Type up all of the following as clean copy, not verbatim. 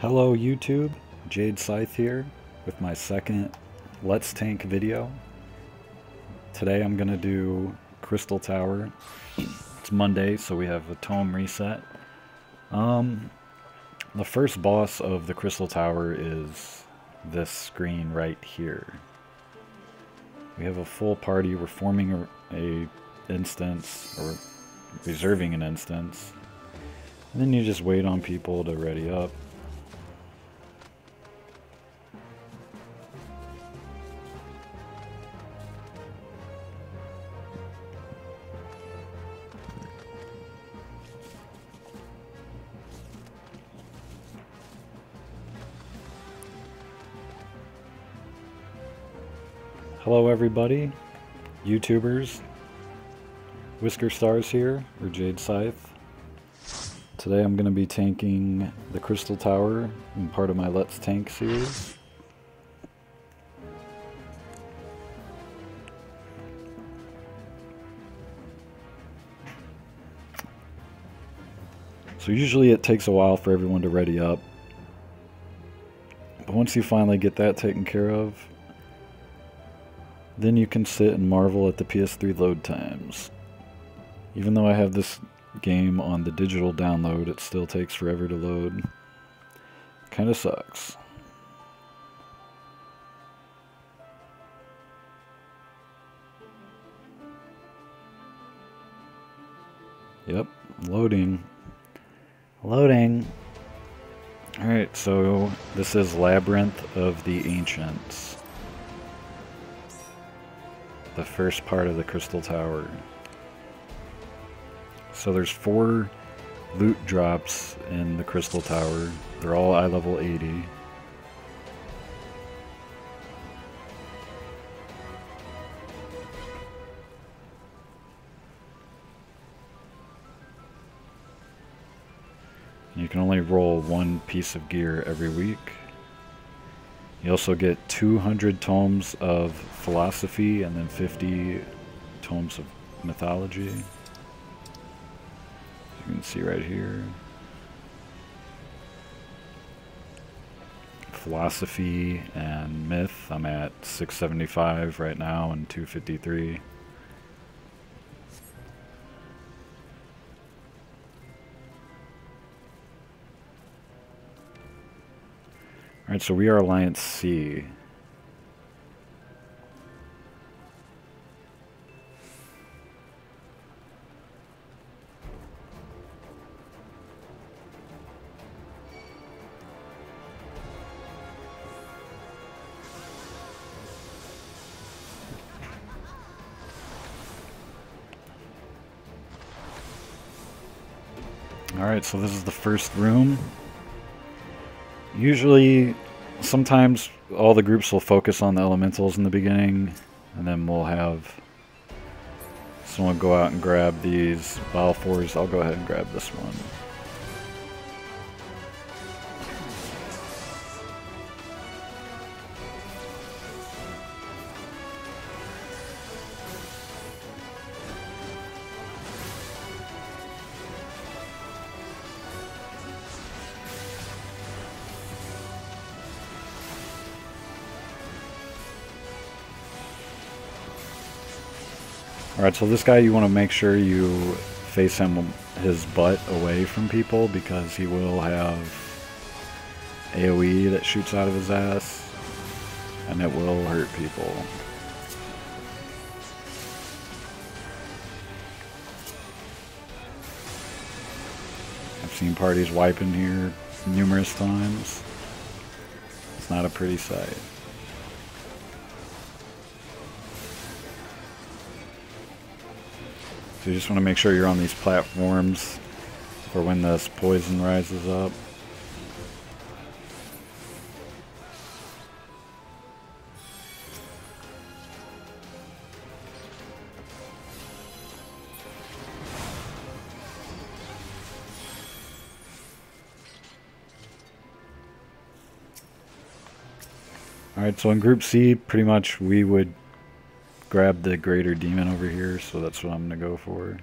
Hello YouTube, Jade Scythe here with my second Let's Tank video. Today I'm gonna do Crystal Tower. It's Monday, so we have a tome reset. The first boss of the Crystal Tower is this screen right here. We have a full party. We're forming a instance, or reserving an instance. And then you just wait on people to ready up. Hello everybody, YouTubers, Whisker Stars here, or Jade Scythe. Today I'm going to be tanking the Crystal Tower in part of my Let's Tank series. So usually it takes a while for everyone to ready up, but once you finally get that taken care of, then you can sit and marvel at the PS3 load times. Even though I have this game on the digital download, it still takes forever to load. Kinda sucks. Yep, loading. Loading. Alright, so this is Labyrinth of the Ancients. The first part of the Crystal Tower. So there's 4 loot drops in the Crystal Tower. They're all eye level 80. You can only roll 1 piece of gear every week. You also get 200 tomes of philosophy and then 50 tomes of mythology. You can see right here. Philosophy and myth, I'm at 675 right now and 253. Alright, so we are Alliance C. Alright, so this is the first room. Usually, sometimes all the groups will focus on the elementals in the beginning, and then we'll have someone go out and grab these Balfours. I'll go ahead and grab this one. Alright, so this guy, you want to make sure you face his butt away from people, because he will have AoE that shoots out of his ass, and it will hurt people. I've seen parties wiping here numerous times. It's not a pretty sight. So you just want to make sure you're on these platforms for when this poison rises up. Alright, so in Group C, pretty much we would grab the greater demon over here, so that's what I'm going to go for.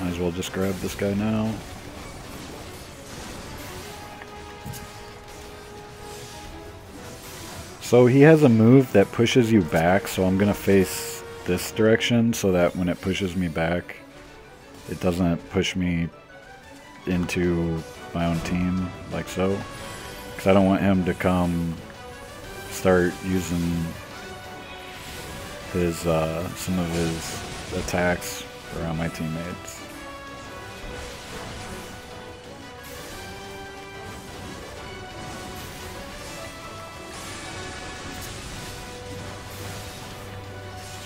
Might as well just grab this guy now. So he has a move that pushes you back, so I'm going to face this direction so that when it pushes me back, it doesn't push me into my own team like so. Because I don't want him to come start using his some of his attacks around my teammates.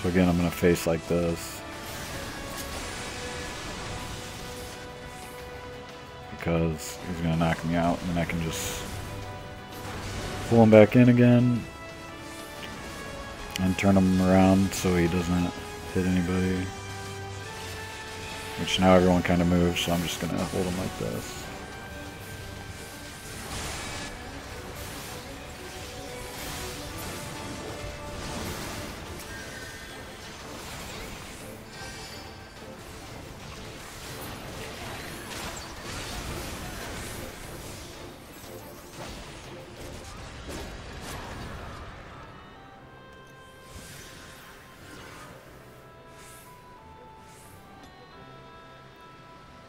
So again, I'm going to face like this. Because he's going to knock me out, and then I can just pull him back in again. And turn him around so he doesn't hit anybody. Which now everyone kind of moves, so I'm just going to hold him like this.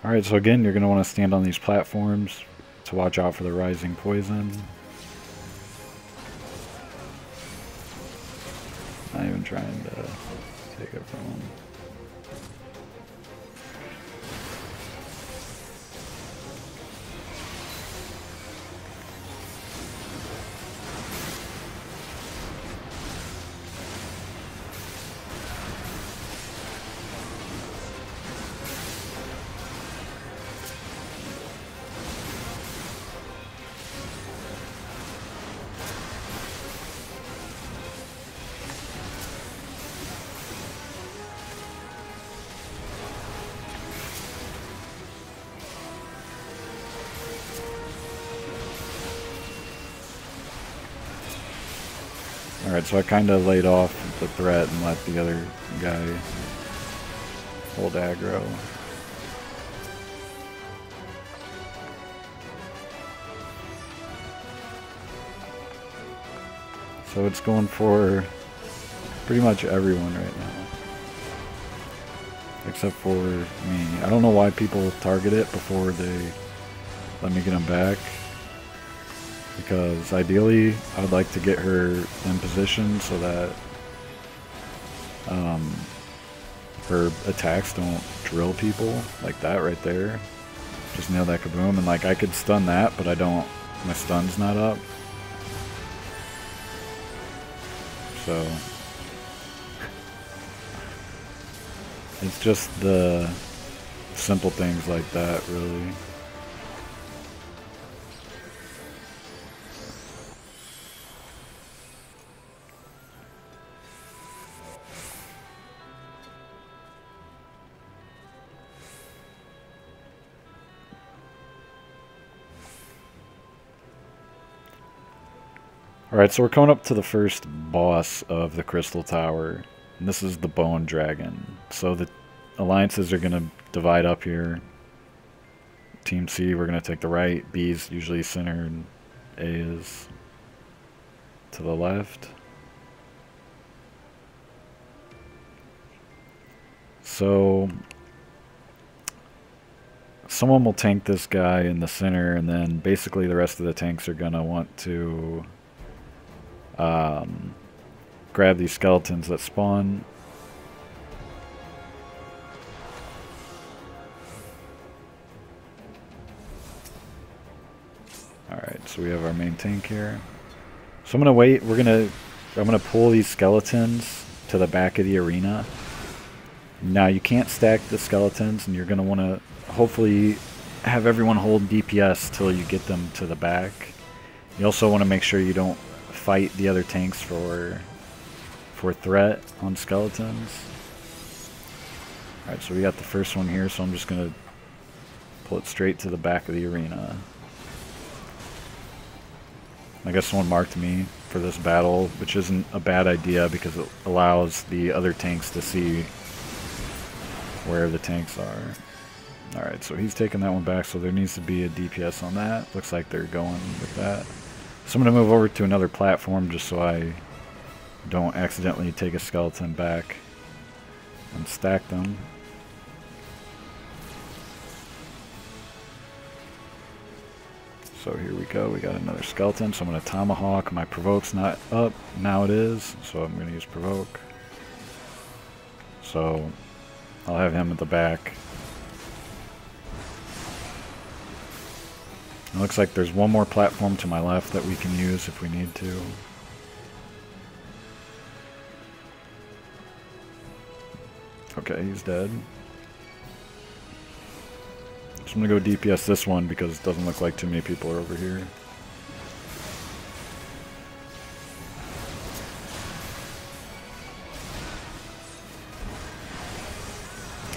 Alright, so again, you're going to want to stand on these platforms to watch out for the rising poison. Not even trying to take it from him. Alright, so I kind of laid off the threat and let the other guy hold aggro. So it's going for pretty much everyone right now. Except for me. I don't know why people target it before they let me get them back. Because ideally, I would like to get her in position so that her attacks don't drill people like that right there. Just nail that kaboom, and like I could stun that, but I don't. My stun's not up. So it's just the simple things like that, really. Alright, so we're coming up to the first boss of the Crystal Tower, and this is the Bone Dragon. So the alliances are going to divide up here. Team C, we're going to take the right, B is usually center, and A is to the left. So someone will tank this guy in the center, and then basically the rest of the tanks are going to want to grab these skeletons that spawn. Alright, so we have our main tank here. So I'm gonna wait, I'm gonna pull these skeletons to the back of the arena. Now you can't stack the skeletons, and you're gonna wanna hopefully have everyone hold DPS till you get them to the back. You also wanna make sure you don't fight the other tanks for threat on skeletons. Alright, so we got the first one here, so I'm just going to pull it straight to the back of the arena. I guess someone marked me for this battle, which isn't a bad idea because it allows the other tanks to see where the tanks are. Alright, so he's taking that one back, so there needs to be a DPS on that. Looks like they're going with that. So I'm going to move over to another platform just so I don't accidentally take a skeleton back and stack them. So here we go, we got another skeleton, so I'm going to tomahawk. My provoke's not up, now it is, so I'm going to use provoke. So I'll have him at the back. It looks like there's one more platform to my left that we can use if we need to. Okay, he's dead. So I'm going to go DPS this one because it doesn't look like too many people are over here.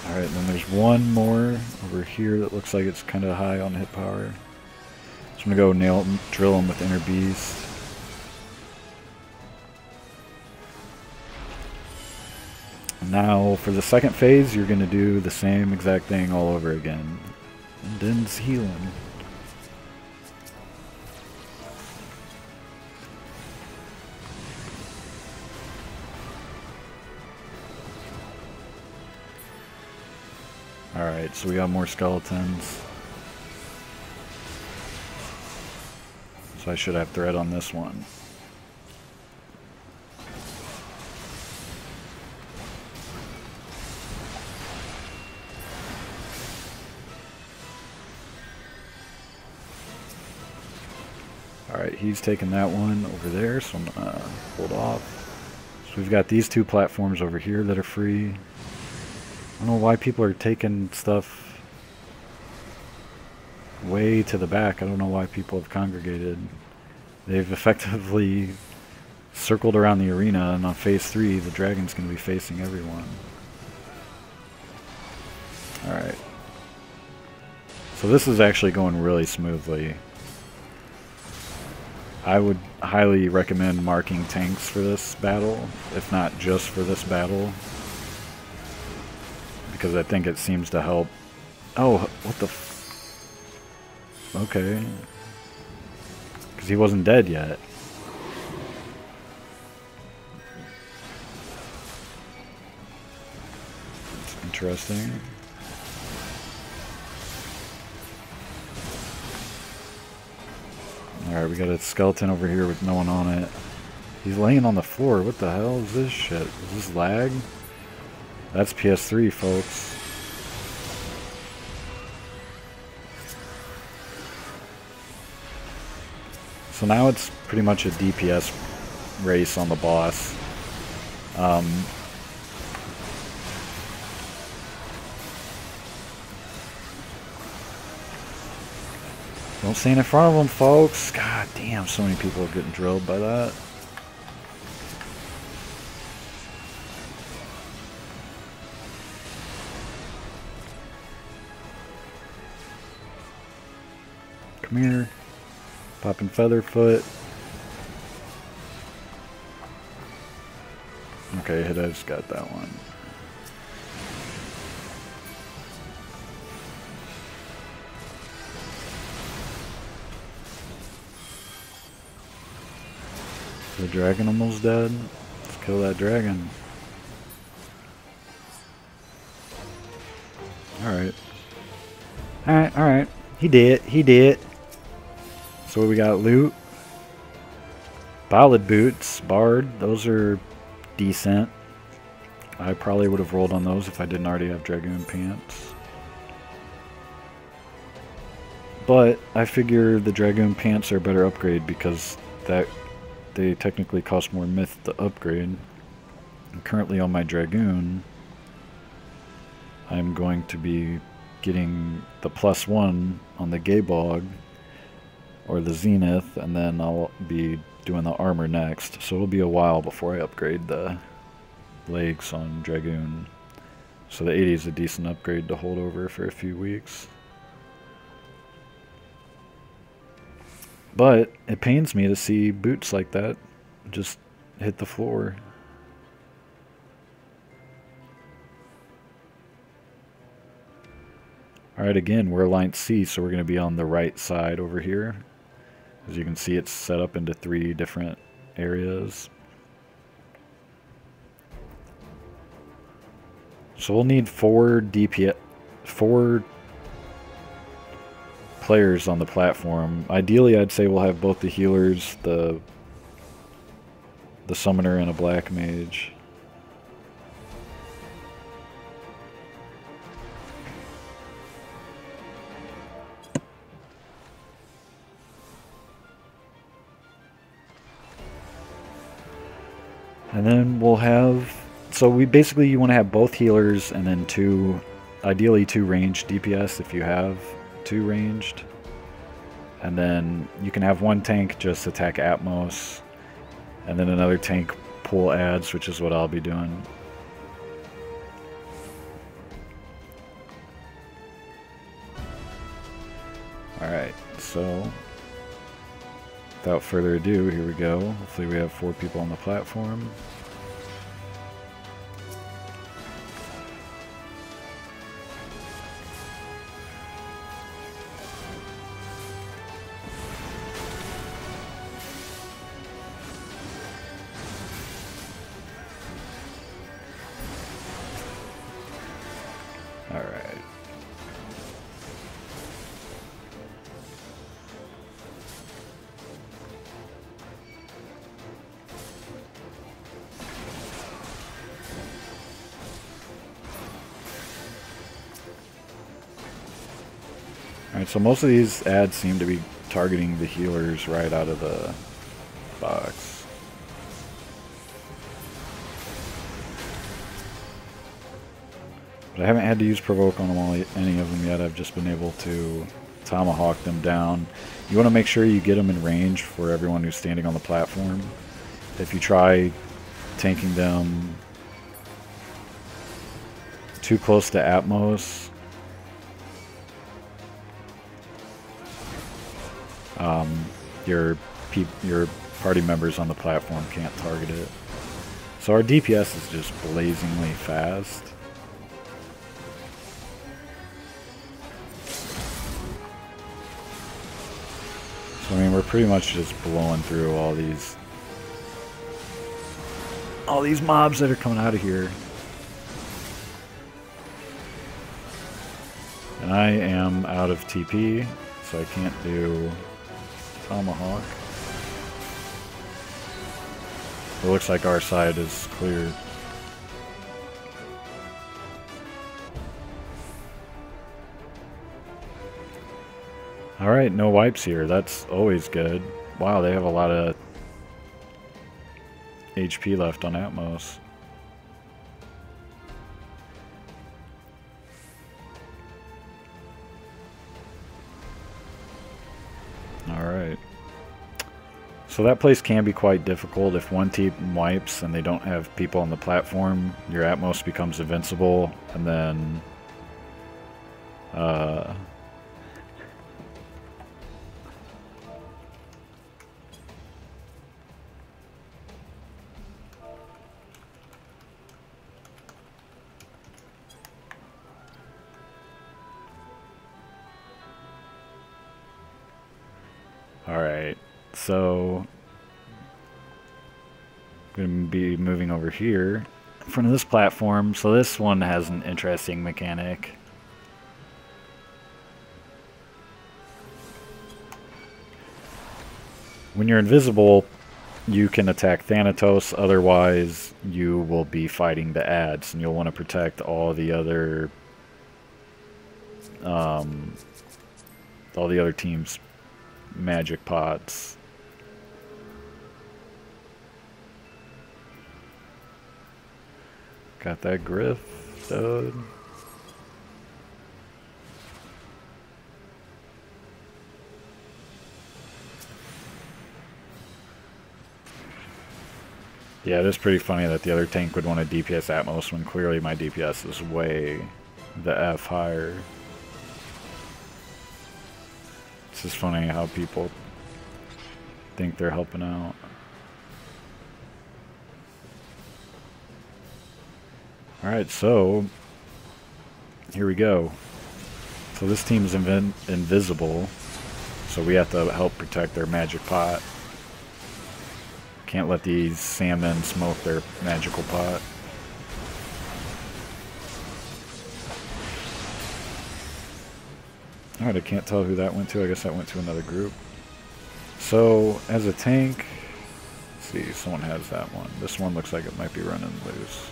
Alright, then there's one more over here that looks like it's kind of high on hit power. So I'm going to go drill him with Inner Beast. Now, for the second phase, you're going to do the same exact thing all over again. And Din's healing. Alright, so we got more skeletons. So I should have thread on this one. Alright, he's taking that one over there, so I'm gonna hold off. So we've got these two platforms over here that are free. I don't know why people are taking stuff way to the back. I don't know why people have congregated. They've effectively circled around the arena, and on phase 3 the dragon's going to be facing everyone. Alright. So this is actually going really smoothly. I would highly recommend marking tanks for this battle, if not just for this battle, because I think it seems to help. Oh, what the f... Okay. Because he wasn't dead yet. It's interesting. Alright, we got a skeleton over here with no one on it. He's laying on the floor. What the hell is this shit? Is this lag? That's PS3, folks. So now it's pretty much a DPS race on the boss. Don't stand in front of them, folks. God damn, so many people are getting drilled by that. Come here. Popping Featherfoot. Okay, Hide's got that one. The dragon almost dead. Let's kill that dragon. Alright. Alright. He did. So we got loot. Ballad boots, Bard, those are decent. I probably would have rolled on those if I didn't already have Dragoon pants. But I figure the Dragoon pants are a better upgrade because they technically cost more myth to upgrade. And currently on my Dragoon, I'm going to be getting the +1 on the Gaybog or the Zenith, and then I'll be doing the armor next. So it'll be a while before I upgrade the legs on Dragoon. So the 80 is a decent upgrade to hold over for a few weeks. But it pains me to see boots like that just hit the floor. Alright, again, we're aligned C, so we're going to be on the right side over here. As you can see, it's set up into 3 different areas. So we'll need 4 players on the platform. Ideally, I'd say we'll have both the healers, the summoner, and a black mage. And then we'll have, so you want to have both healers and then ideally 2 ranged DPS if you have 2 ranged. And then you can have 1 tank just attack Atmos, and then another tank pull adds, which is what I'll be doing. Alright, so without further ado, here we go. Hopefully we have 4 people on the platform. Alright. Alright, so most of these ads seem to be targeting the healers right out of the box. But I haven't had to use provoke on any of them yet. I've just been able to tomahawk them down. You want to make sure you get them in range for everyone who's standing on the platform. If you try tanking them too close to Atmos, your party members on the platform can't target it. So our DPS is just blazingly fast. So, I mean, we're pretty much just blowing through all these mobs that are coming out of here. And I am out of TP, so I can't do Tomahawk. It looks like our side is cleared. Alright, no wipes here. That's always good. Wow, they have a lot of HP left on Atmos. Alright. So that place can be quite difficult. If one team wipes and they don't have people on the platform, your Atmos becomes invincible, and then alright, so I'm going to be moving over here in front of this platform. So this one has an interesting mechanic. When you're invisible, you can attack Thanatos, otherwise you will be fighting the ads, and you'll want to protect all the other teams' magic pots. Got that Griff, dude. Yeah, it is pretty funny that the other tank would want to DPS Atmos when clearly my DPS is way the F higher. It's just funny how people think they're helping out. Alright, so here we go. So this team's invisible, so we have to help protect their magic pot. Can't let these salmon smoke their magical pot. Alright, I can't tell who that went to. I guess that went to another group. So, as a tank, let's see, someone has that one. This one looks like it might be running loose.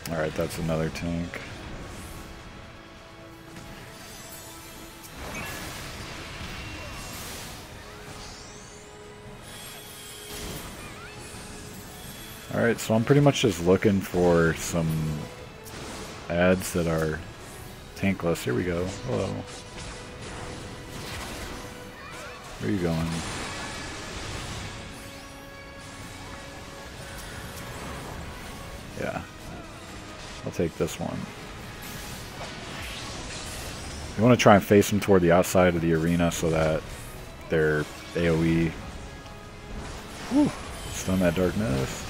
Alright, that's another tank. Alright, so I'm pretty much just looking for some ads that are tankless. Here we go. Hello. Where are you going? Yeah. I'll take this one. You want to try and face them toward the outside of the arena so that their AoE... Whew, stun that darkness.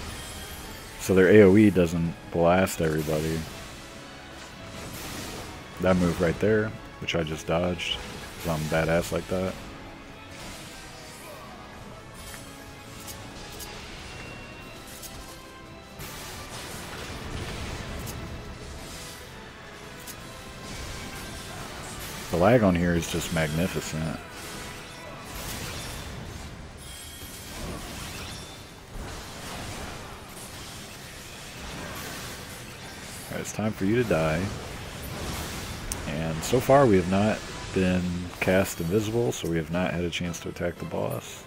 So their AoE doesn't blast everybody. That move right there, which I just dodged, because I'm badass like that. The lag on here is just magnificent. Alright, it's time for you to die. And so far we have not been cast invisible, so we have not had a chance to attack the boss.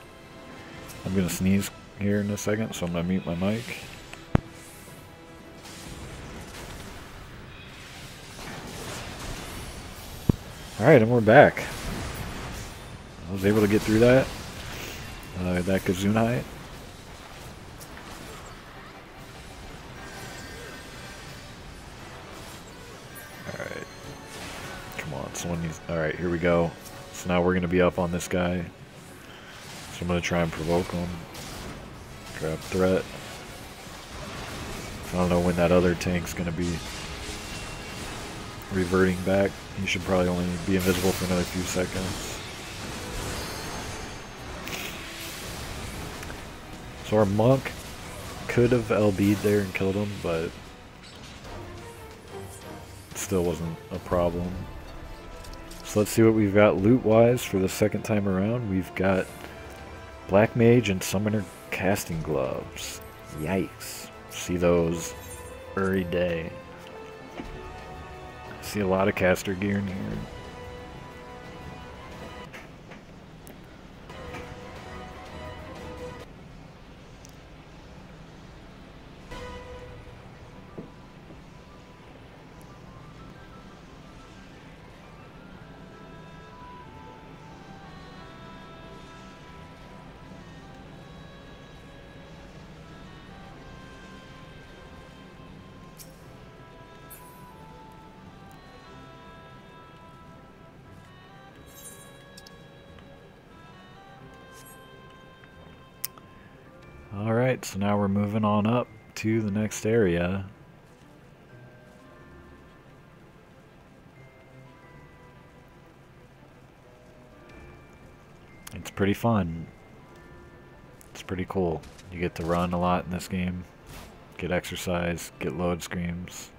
I'm going to sneeze here in a second, so I'm going to mute my mic. Alright, and we're back. I was able to get through that. That Gesundheit. Alright. Come on, someone needs... Alright, here we go. So now we're going to be up on this guy. So I'm going to try and provoke him. Grab threat. I don't know when that other tank's going to be reverting back. He should probably only be invisible for another few seconds. So our monk could have LB'd there and killed him, but it still wasn't a problem. So let's see what we've got loot-wise for the second time around. We've got Black Mage and Summoner casting gloves. Yikes. See those every day. See a lot of caster gear in here. Alright, so now we're moving on up to the next area. It's pretty fun. It's pretty cool. You get to run a lot in this game, get exercise, get load screens.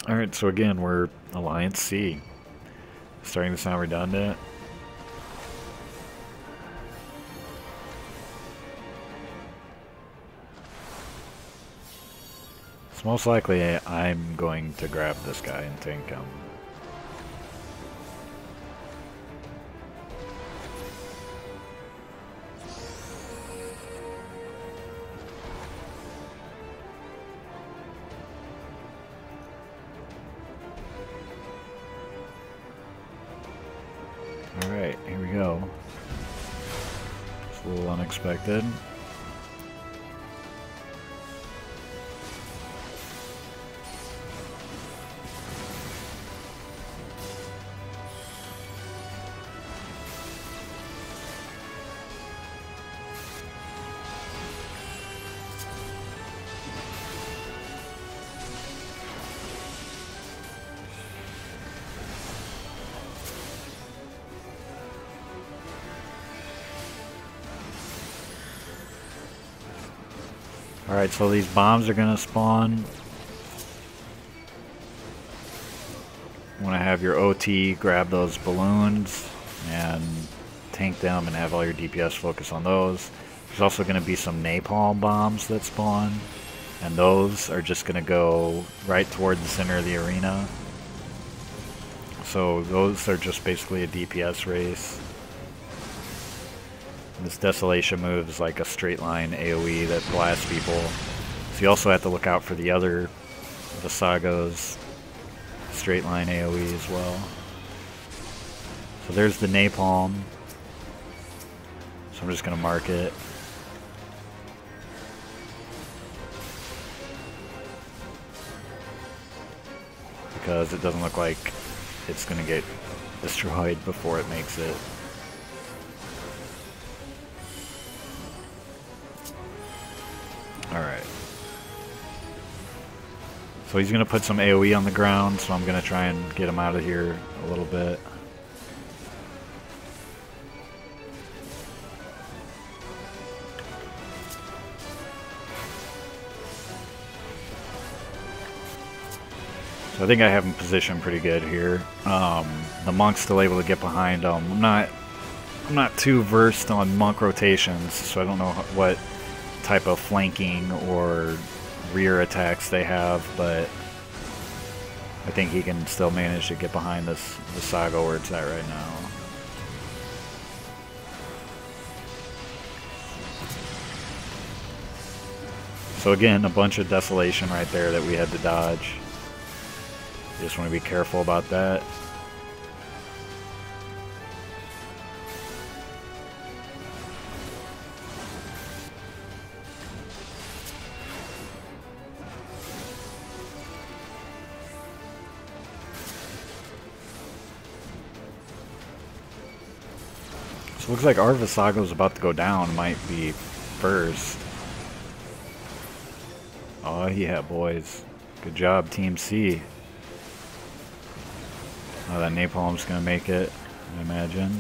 Alright, so again, we're Alliance C. Starting to sound redundant. So most likely I'm going to grab this guy and tank him. Alright, here we go. It's a little unexpected. Alright, so these bombs are gonna spawn. Want to have your OT grab those balloons and tank them and have all your DPS focus on those. There's also going to be some napalm bombs that spawn, and those are just going to go right toward the center of the arena. So those are just basically a DPS race. And this Desolation move is like a straight line AoE that blasts people. So you also have to look out for the other Visagos straight line AoE as well. So there's the napalm. So I'm just going to mark it. Because it doesn't look like it's going to get destroyed before it makes it. Alright. So he's going to put some AoE on the ground, so I'm going to try and get him out of here a little bit. So I think I have him positioned pretty good here. The monk's still able to get behind him. I'm not too versed on monk rotations, so I don't know what type of flanking or rear attacks they have, but I think he can still manage to get behind the Saga where it's at right now. So again, a bunch of Desolation right there that we had to dodge. You just want to be careful about that. So it looks like our Visago's about to go down, might be first. Oh yeah, boys. Good job, Team C. Oh, that napalm's gonna make it, I imagine.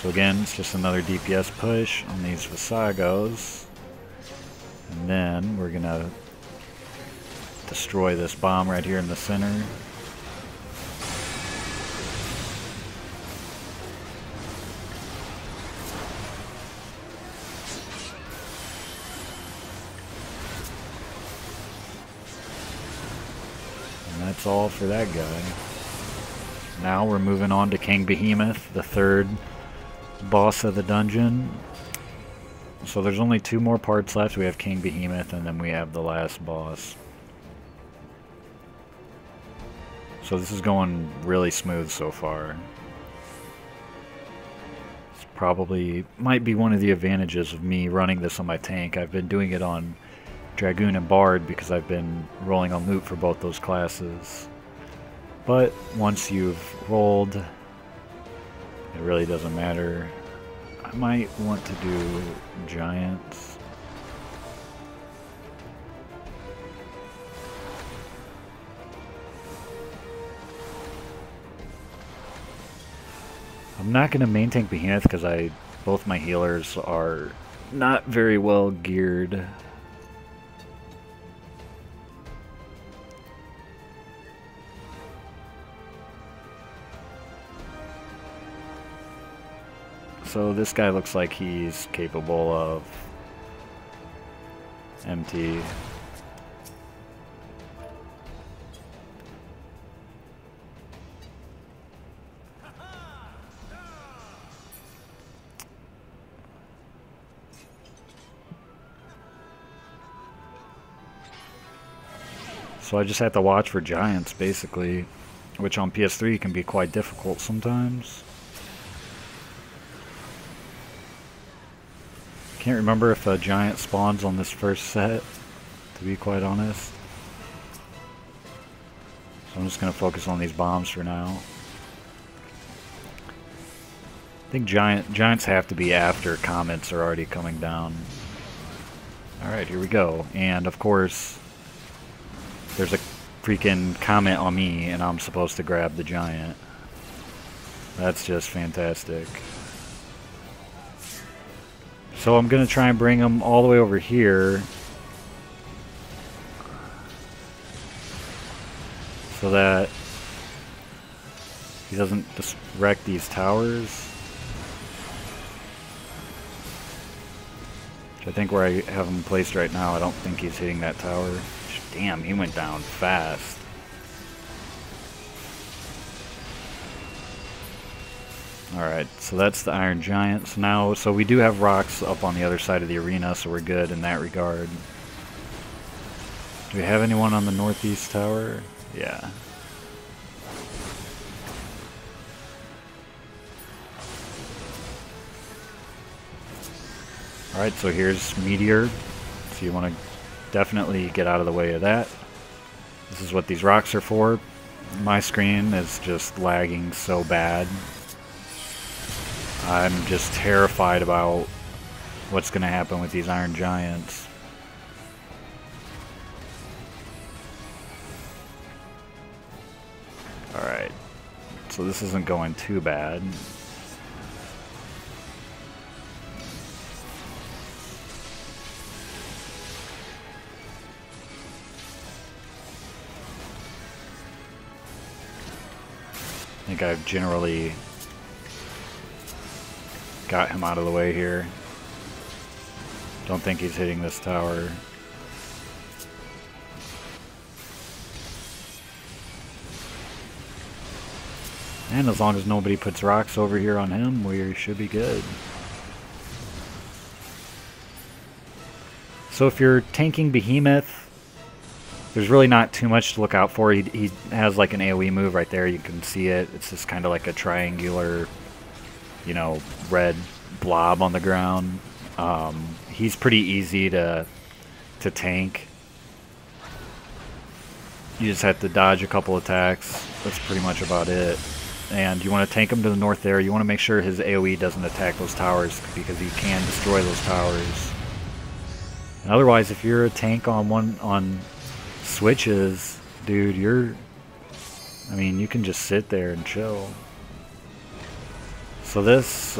So again, it's just another DPS push on these Visagos. And then we're gonna destroy this bomb right here in the center. That's all for that guy. Now we're moving on to King Behemoth, the third boss of the dungeon. So there's only 2 more parts left. We have King Behemoth and then we have the last boss. So this is going really smooth so far. It's probably might be one of the advantages of me running this on my tank. I've been doing it on Dragoon and Bard because I've been rolling on loot for both those classes. But once you've rolled, it really doesn't matter. I might want to do Giants. I'm not going to main tank Behemoth because both my healers are not very well geared. So this guy looks like he's capable of MT. So I just have to watch for Giants basically, which on PS3 can be quite difficult sometimes. Can't remember if a giant spawns on this first set, to be quite honest. So I'm just going to focus on these bombs for now. I think giants have to be after comets are already coming down. Alright, here we go. And of course, there's a freaking comet on me and I'm supposed to grab the giant. That's just fantastic. So I'm going to try and bring him all the way over here. So that he doesn't just wreck these towers. Which I think where I have him placed right now, I don't think he's hitting that tower. Damn, he went down fast. Alright, so that's the Iron Giant. So now, so we do have rocks up on the other side of the arena, so we're good in that regard. Do we have anyone on the northeast tower? Yeah. Alright, so here's Meteor. So you want to definitely get out of the way of that. This is what these rocks are for. My screen is just lagging so bad. I'm just terrified about what's going to happen with these Iron Giants. Alright, so this isn't going too bad. I think I've generally got him out of the way here. Don't think he's hitting this tower. And as long as nobody puts rocks over here on him, we should be good. So if you're tanking Behemoth, there's really not too much to look out for. He has like an AoE move right there. You can see it. It's just kind of like a triangular, you know, red blob on the ground. He's pretty easy to tank. You just have to dodge a couple attacks. That's pretty much about it. And you want to tank him to the north there. You want to make sure his AoE doesn't attack those towers because he can destroy those towers. And otherwise, if you're a tank on switches, dude, I mean, you can just sit there and chill. So this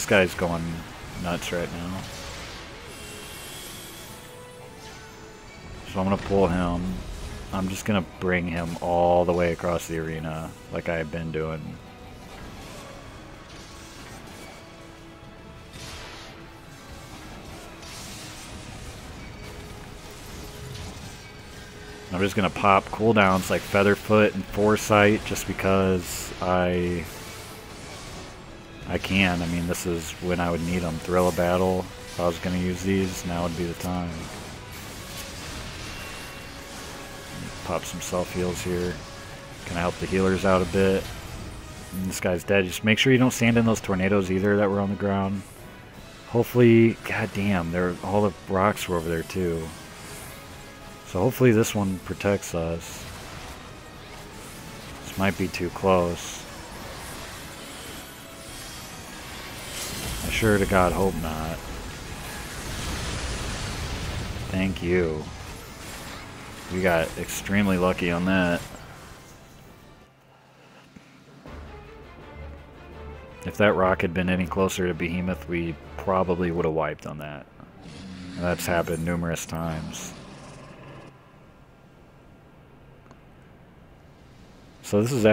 guy's going nuts right now. So I'm gonna pull him. I'm just gonna bring him all the way across the arena like I've been doing. I'm just going to pop cooldowns like Featherfoot and Foresight just because I can. I mean, this is when I would need them. Thrill of Battle, if I was going to use these, now would be the time. Pop some self-heals here. Kind of help the healers out a bit. And this guy's dead. Just make sure you don't stand in those tornadoes either that were on the ground. Hopefully, god damn, all the rocks were over there too. So hopefully this one protects us. This might be too close. I sure to God hope not. Thank you. We got extremely lucky on that. If that rock had been any closer to Behemoth, we probably would have wiped on that. And that's happened numerous times. So this has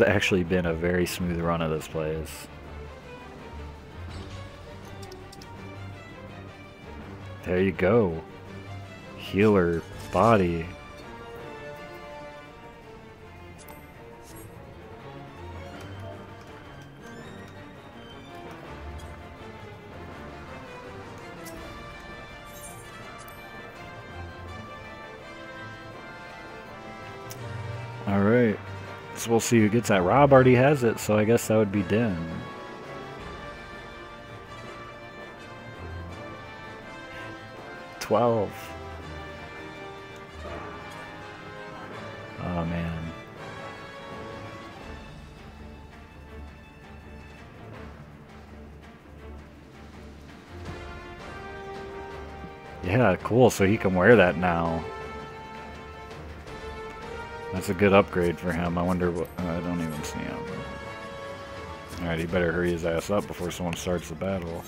actually been a very smooth run of this place. There you go. Healer, body. Alright, so we'll see who gets that. Rob already has it, so I guess that would be Den. $12. Oh man. Yeah, cool, so he can wear that now. That's a good upgrade for him. I wonder what... I don't even see him. Alright, he better hurry his ass up before someone starts the battle.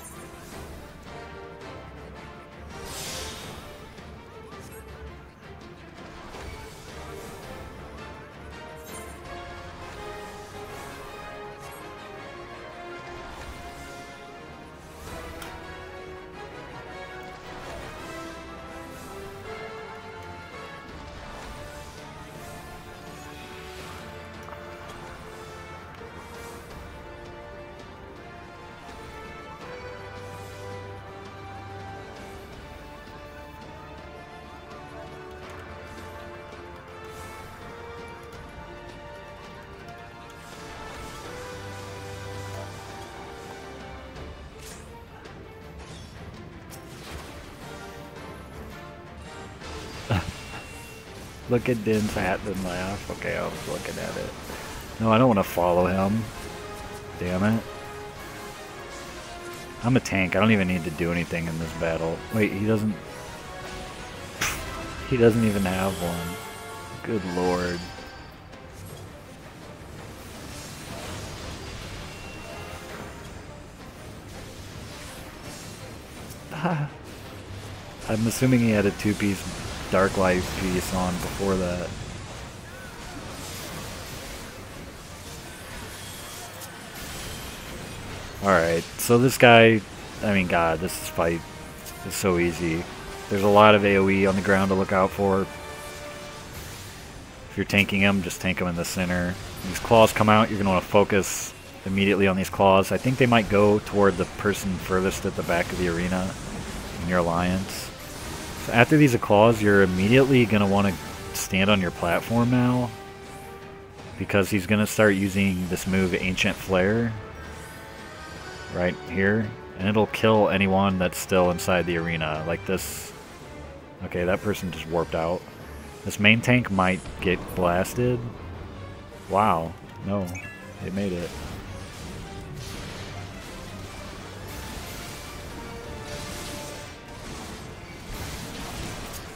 Look at Din's hat and laugh. Okay, I was looking at it. No, I don't want to follow him. Damn it. I'm a tank. I don't even need to do anything in this battle. Wait, he doesn't... He doesn't even have one. Good lord. I'm assuming he had a two-piece Dark Life piece on before that. Alright, so this guy, I mean, God, this fight is so easy. There's a lot of AoE on the ground to look out for. If you're tanking him, just tank him in the center. When these claws come out, you're going to want to focus immediately on these claws. I think they might go toward the person furthest at the back of the arena in your alliance. So after these claws, you're immediately going to want to stand on your platform now, because he's going to start using this move, Ancient Flare, right here, and it'll kill anyone that's still inside the arena, like this. Okay, that person just warped out. This main tank might get blasted. Wow, no, it made it.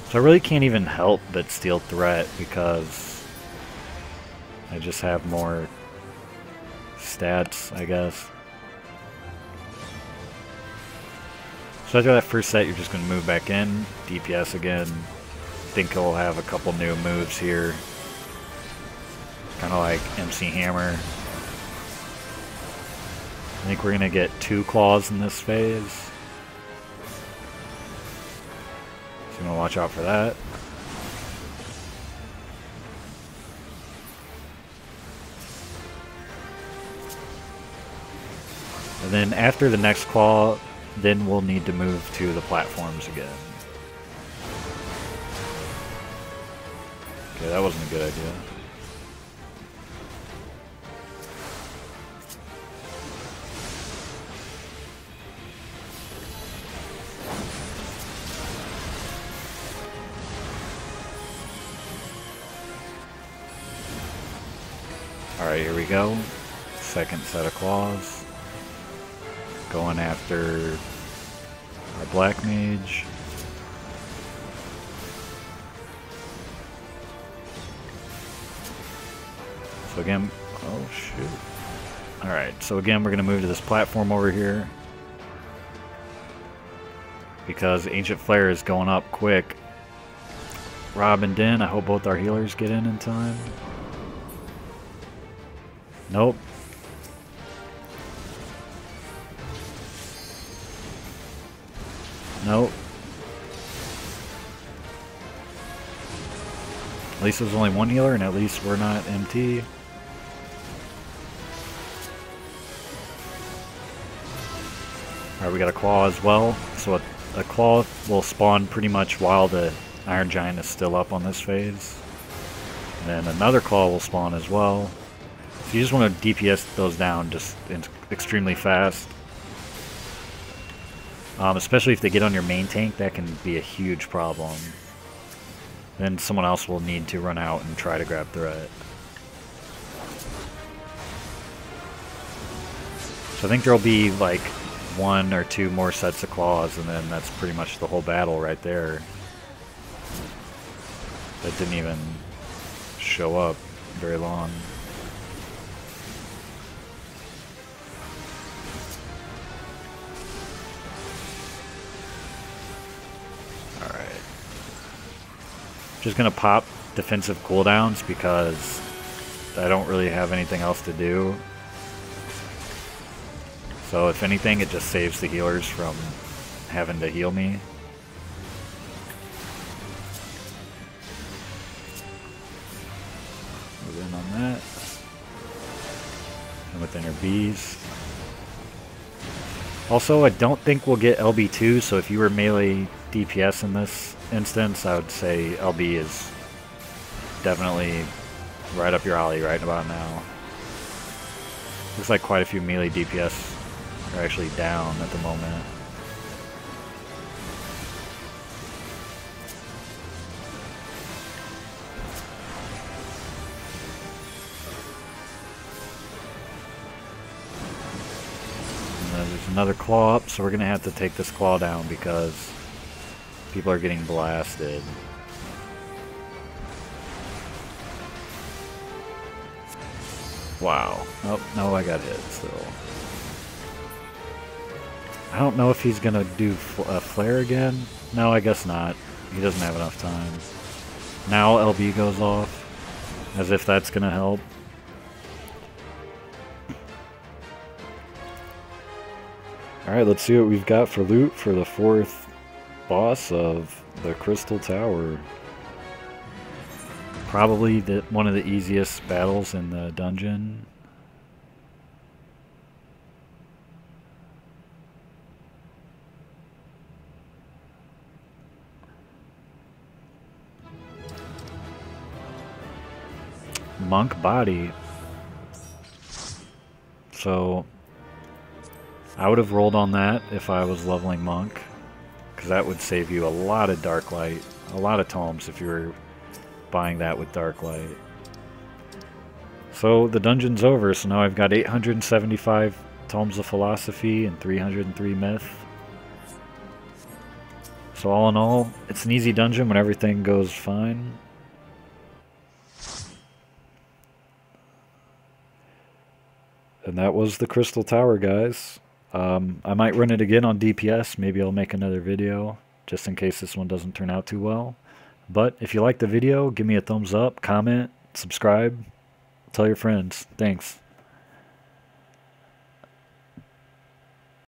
So I really can't even help but steal threat because I just have more stats, I guess. So after that first set, you're just going to move back in, DPS again. I think he'll have a couple new moves here. Kind of like MC Hammer. I think we're going to get 2 claws in this phase. So I'm going to watch out for that. And then after the next claw, then we'll need to move to the platforms again. Okay, that wasn't a good idea. Alright, here we go. Second set of claws. Going after our Black Mage. So again, oh shoot. Alright, so again we're going to move to this platform over here. Because Ancient Flare is going up quick. Rob and Din, I hope both our healers get in time. Nope. Nope. At least there's only one healer, and at least we're not MT. Alright, we got a claw as well. So a claw will spawn pretty much while the Iron Giant is still up on this phase. And then another claw will spawn as well. So you just want to DPS those down just extremely fast. Especially if they get on your main tank, that can be a huge problem. Then someone else will need to run out and try to grab threat. So I think there'll be like 1 or 2 more sets of claws, and then that's pretty much the whole battle right there. That didn't even show up very long. Just going to pop defensive cooldowns because I don't really have anything else to do. So if anything, it just saves the healers from having to heal me. Move in on that. And within her Bs. Also, I don't think we'll get LB2, so if you were melee DPS in this instance, I would say LB is definitely right up your alley right about now. Looks like quite a few melee DPS are actually down at the moment. There's another claw up, so we're going to have to take this claw down because people are getting blasted. Wow. Oh, no, I got hit still. I don't know if he's going to do a flare again. No, I guess not. He doesn't have enough time. Now LB goes off, as if that's going to help. Alright, let's see what we've got for loot for the 4th boss of the Crystal Tower. Probably one of the easiest battles in the dungeon. Monk body. So I would have rolled on that if I was leveling Monk, because that would save you a lot of Dark Light, a lot of tomes if you were buying that with Dark Light. So the dungeon's over, so now I've got 875 tomes of Philosophy and 303 Myth. So all in all, it's an easy dungeon when everything goes fine. And that was the Crystal Tower, guys. I might run it again on DPS. Maybe I'll make another video just in case this one doesn't turn out too well. But if you like the video, give me a thumbs up, comment, subscribe, tell your friends. Thanks.